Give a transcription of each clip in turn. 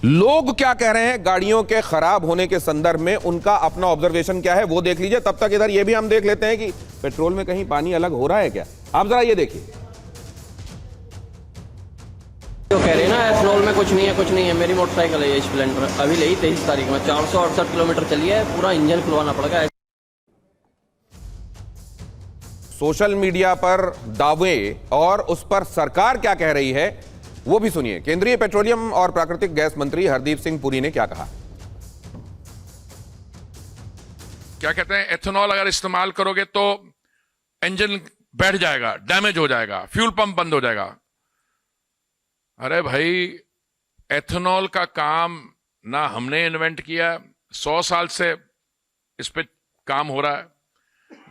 लोग क्या कह रहे हैं गाड़ियों के खराब होने के संदर्भ में, उनका अपना ऑब्जर्वेशन क्या है वो देख लीजिए। तब तक इधर ये भी हम देख लेते हैं कि पेट्रोल में कहीं पानी अलग हो रहा है क्या। आप जरा ये देखिए। तो कह रहे हैं ना एथनॉल में कुछ नहीं है। मेरी मोटरसाइकिल है ये स्प्लेंडर, अभी ली 23 तारीख में, 468 किलोमीटर चली है, पूरा इंजन खुलवाना पड़ेगा। सोशल मीडिया पर दावे और उस पर सरकार क्या कह रही है वो भी सुनिए। केंद्रीय पेट्रोलियम और प्राकृतिक गैस मंत्री हरदीप सिंह पुरी ने क्या कहा। क्या कहते हैं, एथेनॉल अगर इस्तेमाल करोगे तो इंजन बैठ जाएगा, डैमेज हो जाएगा, फ्यूल पंप बंद हो जाएगा। अरे भाई, एथेनॉल का काम ना हमने इन्वेंट किया, 100 साल से इस पे काम हो रहा है।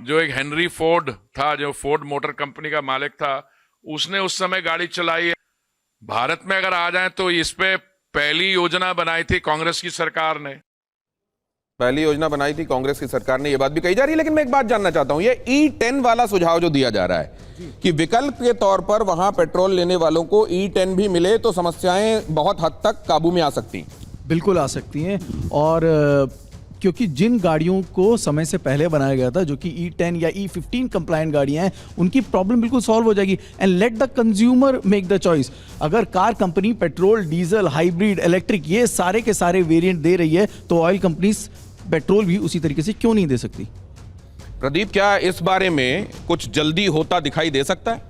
जो एक हेनरी फोर्ड था, जो फोर्ड मोटर कंपनी का मालिक था, उसने उस समय गाड़ी चलाई है। भारत में अगर आ जाए तो इस पे पहली योजना बनाई थी कांग्रेस की सरकार ने। पहली योजना बनाई थी कांग्रेस की सरकार ने, यह बात भी कही जा रही है। लेकिन मैं एक बात जानना चाहता हूं, ये E10 वाला सुझाव जो दिया जा रहा है कि विकल्प के तौर पर वहां पेट्रोल लेने वालों को E10 भी मिले तो समस्याएं बहुत हद तक काबू में आ सकती। बिल्कुल आ सकती हैं। और क्योंकि जिन गाड़ियों को समय से पहले बनाया गया था, जो कि E10 या E15 कंप्लायंट गाड़ियां हैं, उनकी प्रॉब्लम बिल्कुल सॉल्व हो जाएगी। And let the consumer make the choice. अगर car company petrol, diesel, hybrid, electric ये सारे के सारे वेरिएंट दे रही है, तो ऑयल कंपनीज पेट्रोल भी उसी तरीके से क्यों नहीं दे सकती। प्रदीप, क्या इस बारे में कुछ जल्दी होता दिखाई दे सकता है?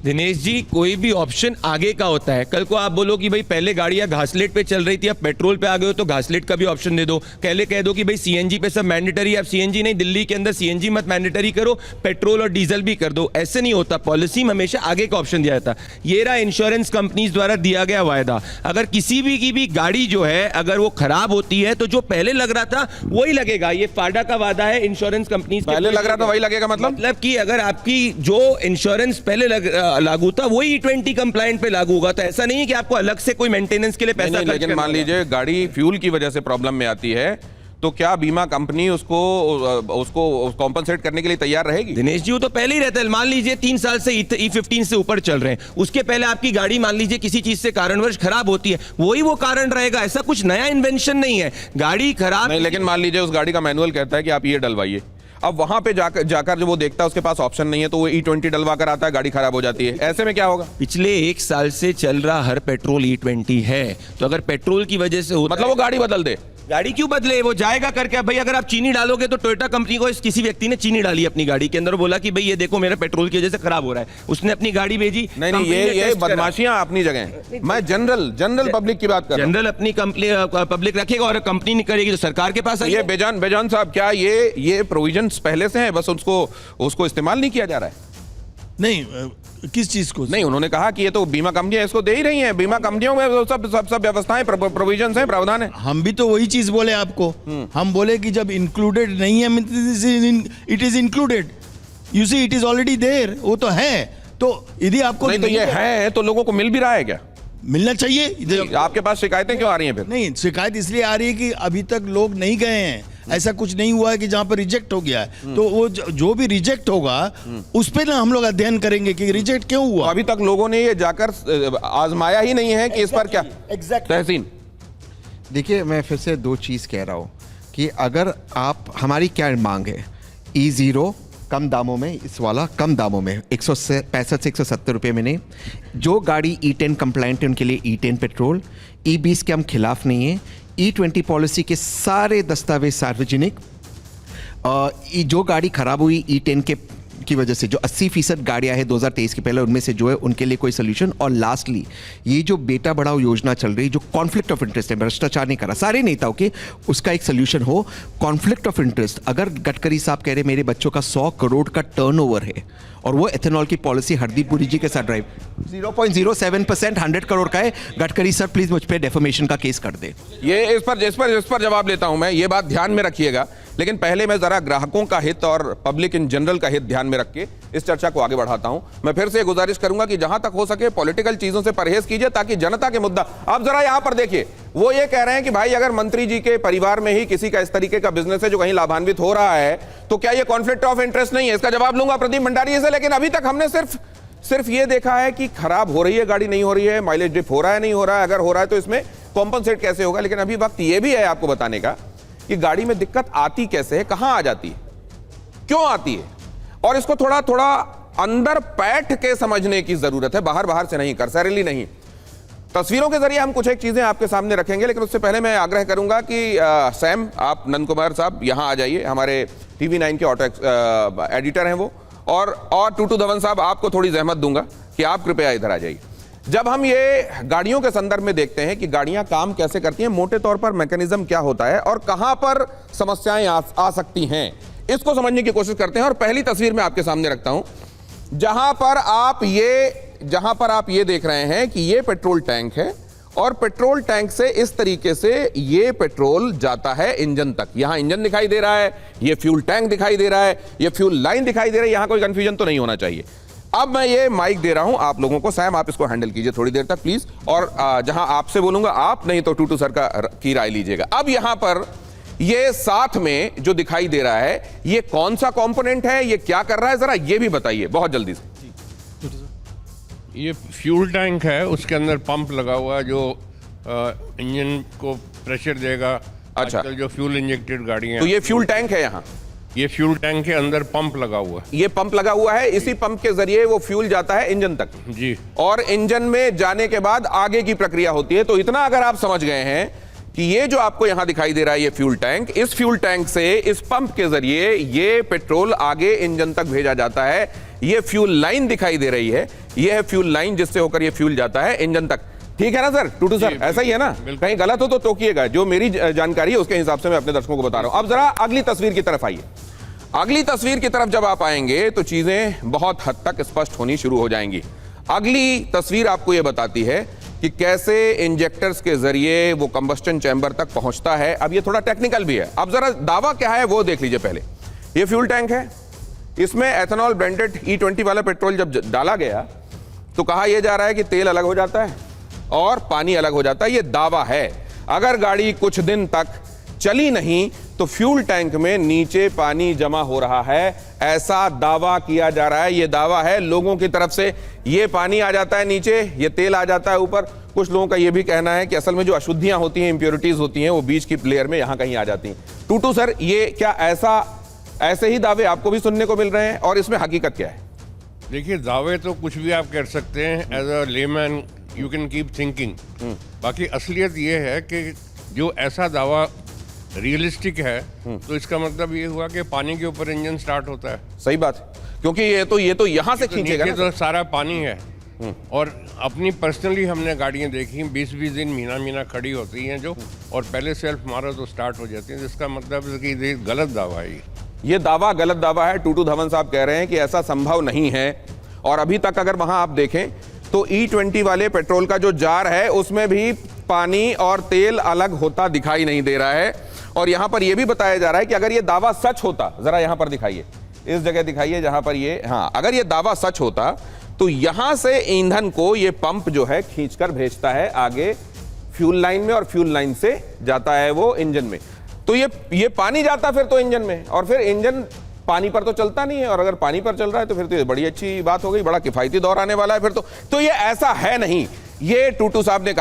दिनेश जी, कोई भी ऑप्शन आगे का होता है। कल को आप बोलो कि भाई पहले गाड़ियां घासलेट पे चल रही थी, अब पेट्रोल पे आ गए हो तो घासलेट का भी ऑप्शन दे दो। पहले कह दो कि भाई सीएनजी पे सब मैंडेटरी, अब सीएनजी नहीं, दिल्ली के अंदर सीएनजी मत मैंडेटरी करो, पेट्रोल और डीजल भी कर दो। ऐसे नहीं होता, पॉलिसी में हमेशा आगे का ऑप्शन दिया जाता। ये रहा इंश्योरेंस कंपनीज द्वारा दिया गया वायदा। अगर किसी भी की भी गाड़ी जो है अगर वो खराब होती है तो जो पहले लग रहा था वही लगेगा। ये फाडा का वादा है इंश्योरेंस कंपनीज। पहले लग रहा था वही लगेगा, मतलब कि अगर आपकी जो इंश्योरेंस पहले लागू था वही E20 कंप्लायंट पे लागू होगा। तो ऐसा नहीं है कि आपको अलग से कोई मेंटेनेंस के लिए पैसा खर्च करना। लेकिन मान लीजिए गाड़ी फ्यूल की वजह से प्रॉब्लम में आती है तो क्या बीमा कंपनी उसको कॉम्पनसेट करने के लिए तैयार रहेगी? दिनेश जी, वो तो पहले ही रहता है। मान लीजिए 3 साल से E15 से ऊपर चल रहे हैं, उसके पहले आपकी गाड़ी मान लीजिए किसी चीज से कारणवश खराब होती है, वही वो कारण रहेगा। ऐसा कुछ नया इन्वेंशन नहीं है। गाड़ी खराब नहीं, लेकिन मान लीजिए उस गाड़ी का मैनुअल कहता है कि आप ये डलवाइए। अब वहां पे जाकर जो वो देखता है उसके पास ऑप्शन नहीं है, तो वो E20 डलवा कर आता है, गाड़ी खराब हो जाती है। ऐसे में क्या होगा? पिछले 1 साल से चल रहा हर पेट्रोल E20 है, तो अगर पेट्रोल की वजह से मतलब वो गाड़ी बदल दे। गाड़ी क्यों बदले, वो जाएगा करके। भाई अगर आप चीनी डालोगे तो टोयोटा कंपनी को किसी व्यक्ति ने चीनी डाली अपनी गाड़ी के अंदर, बोला कि भाई ये देखो मेरा पेट्रोल की वजह से खराब हो रहा है, उसने अपनी गाड़ी भेजी। नहीं, ये बदमाशियां अपनी जगह। मैं जनरल पब्लिक की बात कर रहा हूं। जनरल अपनी पब्लिक रखेगा और कंपनी नहीं करेगी तो सरकार के पास। ये बेजान साहब, क्या ये प्रोविजंस पहले से हैं, बस उसको इस्तेमाल नहीं किया जा रहा है? नहीं, किस चीज को नहीं, उन्होंने कहा कि ये तो बीमा कंपनियां इसको दे ही रही हैं। बीमा कंपनियों में सब व्यवस्थाएं, प्रोविजंस हैं, प्रावधान है। हम भी तो वही चीज बोले आपको। हम बोले कि जब इंक्लूडेड नहीं है, it is included. You see, it is already there. वो तो है, तो यदि आपको नहीं तो ये है तो लोगों को मिल भी रहा है क्या? मिलना चाहिए। आपके पास शिकायतें क्यों आ रही हैं फिर? नहीं, शिकायत इसलिए आ रही है कि अभी तक लोग नहीं गए हैं। ऐसा कुछ नहीं हुआ है कि जहां पर रिजेक्ट हो गया है, तो वो जो भी रिजेक्ट होगा उस पर ना हम लोग अध्ययन करेंगे कि रिजेक्ट क्यों हुआ। तो अभी तक लोगों ने ये जाकर आजमाया ही नहीं है कि इस पर क्या। तहसीन, देखिए, मैं फिर से 2 चीज़ कह रहा हूँ कि अगर आप, हमारी क्या मांग है, E0 कम दामों में, इस वाला कम दामों में, 165 से 170 रुपये में नहीं। जो गाड़ी E10 कंप्लायंट है उनके लिए E10 पेट्रोल। E20 के हम खिलाफ नहीं है। E20 पॉलिसी के सारे दस्तावेज सार्वजनिक। जो गाड़ी खराब हुई E10 की वजह से, जो 80% गाड़ियां हैं 2023 के पहले, उनमें से जो है उनके लिए कोई सोल्यूशन। और लास्टली, ये जो बेटा बढ़ाओ योजना चल रही है, जो कॉन्फ्लिक्ट ऑफ इंटरेस्ट है, भ्रष्टाचार नहीं करा सारे नेताओं के, उसका एक सोल्यूशन हो। कॉन्फ्लिक्ट ऑफ इंटरेस्ट, अगर गडकरी साहब कह रहे मेरे बच्चों का 100 करोड़ का टर्नओवर है और वो एथेनॉल की पॉलिसी हरदीप पुरी जी के साथ ड्राइव 0.07% 100 करोड़ का है, गडकरी सर प्लीज मुझ पे डेफेमेशन का केस कर दे। ये इस पर जवाब लेता हूं मैं। ये बात ध्यान में रखिएगा, लेकिन पहले मैं जरा ग्राहकों का हित और पब्लिक इन जनरल का हित ध्यान में रख के इस चर्चा को आगे बढ़ाता हूं। मैं फिर से गुजारिश करूंगा कि जहां तक हो सके पॉलिटिकल चीजों से परहेज कीजिए, ताकि जनता के मुद्दा। आप जरा यहां पर देखिए, वो ये कह रहे हैं कि भाई अगर मंत्री जी के परिवार में ही किसी का इस तरीके का बिजनेस है जो कहीं लाभान्वित हो रहा है, तो क्या ये कॉन्फ्लिक्ट ऑफ इंटरेस्ट नहीं है? इसका जवाब लूंगा प्रदीप भंडारी से। लेकिन अभी तक हमने सिर्फ ये देखा है कि खराब हो रही है गाड़ी, नहीं हो रही है, माइलेज डिप हो रहा है, नहीं हो रहा है। अगर हो रहा है तो इसमें कॉम्पनसेट कैसे होगा, लेकिन अभी वक्त यह भी है आपको बताने का कि गाड़ी में दिक्कत आती कैसे है, कहां आ जाती है, क्यों आती है, और इसको थोड़ा थोड़ा अंदर बैठ के समझने की जरूरत है, बाहर बाहर से नहीं, करसरली नहीं। तस्वीरों के जरिए हम कुछ एक चीजें आपके सामने रखेंगे, लेकिन उससे पहले मैं आग्रह करूंगा कि सैम, आप नंद कुमार साहब यहां आ जाइए, हमारे TV9 के ऑटो एडिटर हैं वो, और टूटू धवन साहब आपको थोड़ी जहमत दूंगा कि आप कृपया इधर आ जाइए। जब हम ये गाड़ियों के संदर्भ में देखते हैं कि गाड़ियां काम कैसे करती हैं, मोटे तौर पर मैकेनिज्म क्या होता है और कहां पर समस्याएं आ सकती हैं, इसको समझने की कोशिश करते हैं। और पहली तस्वीर मैं आपके सामने रखता हूं, जहां पर आप ये देख रहे हैं कि ये पेट्रोल टैंक है, और पेट्रोल टैंक से इस तरीके से ये पेट्रोल जाता है इंजन तक। यहां इंजन दिखाई दे रहा है, ये फ्यूल टैंक दिखाई दे रहा है, ये फ्यूल लाइन दिखाई दे रही है, यहां कोई कंफ्यूजन तो नहीं होना चाहिए। अब मैं ये माइक दे रहा हूं आप लोगों को, सैम आप इसको हैंडल कीजिए थोड़ी देर तक प्लीज, और जहां आपसे बोलूंगा आप, नहीं तो टूटू सर की राय लीजिएगा। अब यहां पर ये साथ में जो दिखाई दे रहा है, ये कौन सा कंपोनेंट है, ये क्या कर रहा है, जरा ये भी बताइए बहुत जल्दी से। ये फ्यूल टैंक है, उसके अंदर पंप लगा हुआ है जो इंजन को प्रेशर देगा। अच्छा। आजकल जो फ्यूल इंजेक्टेड गाड़ियां तो ये फ्यूल टैंक है, यहाँ ये फ्यूल टैंक के अंदर पंप लगा हुआ है। ये पंप लगा हुआ है, इसी पंप के जरिए वो फ्यूल जाता है इंजन तक जी, और इंजन में जाने के बाद आगे की प्रक्रिया होती है। तो इतना अगर आप समझ गए हैं कि ये जो आपको यहां दिखाई दे रहा है ये फ्यूल टैंक, इस फ्यूल टैंक से इस पंप के जरिए ये पेट्रोल आगे इंजन तक भेजा जाता है। ये फ्यूल लाइन दिखाई दे रही है, ये है फ्यूल लाइन जिससे होकर ये फ्यूल जाता है इंजन तक। ठीक है ना सर, टूटू सर, ऐसा ही है ना? कहीं गलत हो तो टोकिएगा, जो मेरी जानकारी है उसके हिसाब से मैं अपने दर्शकों को बता रहा हूं। अब जरा अगली तस्वीर की तरफ आइए। अगली तस्वीर की तरफ जब आप आएंगे तो चीजें बहुत हद तक स्पष्ट होनी शुरू हो जाएंगी। अगली तस्वीर आपको यह बताती है कि कैसे इंजेक्टर्स के जरिए वो कंबस्टन चैम्बर तक पहुंचता है। अब ये थोड़ा टेक्निकल भी है, अब जरा दावा क्या है वो देख लीजिए पहले। ये फ्यूल टैंक है, इसमें एथेनॉल ब्लेंडेड E20 वाला पेट्रोल जब डाला गया तो कहा यह जा रहा है कि तेल अलग हो जाता है और पानी अलग हो जाता है। ये दावा है। अगर गाड़ी कुछ दिन तक चली नहीं तो फ्यूल टैंक में नीचे पानी जमा हो रहा है, ऐसा दावा किया जा रहा है। ये दावा है लोगों की तरफ से। ये पानी आ जाता है नीचे, ये तेल आ जाता है ऊपर। कुछ लोगों का ये भी कहना है कि असल में जो अशुद्धियां होती हैं, इंप्योरिटीज होती हैं, वो बीच की लेयर में यहां कहीं आ जाती हैं। टूटू सर, ये क्या ऐसे ही दावे आपको भी सुनने को मिल रहे हैं, और इसमें हकीकत क्या है? देखिए दावे तो कुछ भी आप कर सकते हैं, as a layman you can keep thinking. बाकी असलियत ये है कि जो ऐसा दावा रियलिस्टिक है तो इसका मतलब ये हुआ कि पानी के ऊपर इंजन स्टार्ट होता है। सही बात है, क्योंकि ये तो यहां से खींचेगा ना। तो सारा पानी है, और अपनी पर्सनली हमने गाड़ियां देखी 20-20 दिन महीना खड़ी होती हैं जो, और पहले सेल्फ मारो तो स्टार्ट हो जाती है। जिसका मतलब है कि ये गलत दावा है। ये दावा गलत दावा है। टूटू धवन साहब कह रहे हैं कि ऐसा संभव नहीं है, और अभी तक अगर वहां आप देखें तो E20 वाले पेट्रोल का जो जार है उसमें भी पानी और तेल अलग होता दिखाई नहीं दे रहा है। और यहां पर यह भी बताया जा रहा है कि अगर यह दावा सच होता, जरा यहां पर दिखाइए, इस जगह दिखाइए जहां पर ये, हाँ, अगर यह दावा सच होता तो यहां से ईंधन को यह पंप जो है खींचकर भेजता है आगे फ्यूल लाइन में, और फ्यूल लाइन से जाता है वो इंजन में। तो ये पानी जाता फिर तो इंजन में, और फिर इंजन पानी पर तो चलता नहीं है, और अगर पानी पर चल रहा है तो फिर तो ये बड़ी अच्छी बात हो गई, बड़ा किफायती दौर आने वाला है फिर तो ये ऐसा है नहीं, ये टूटू साहब ने कहा।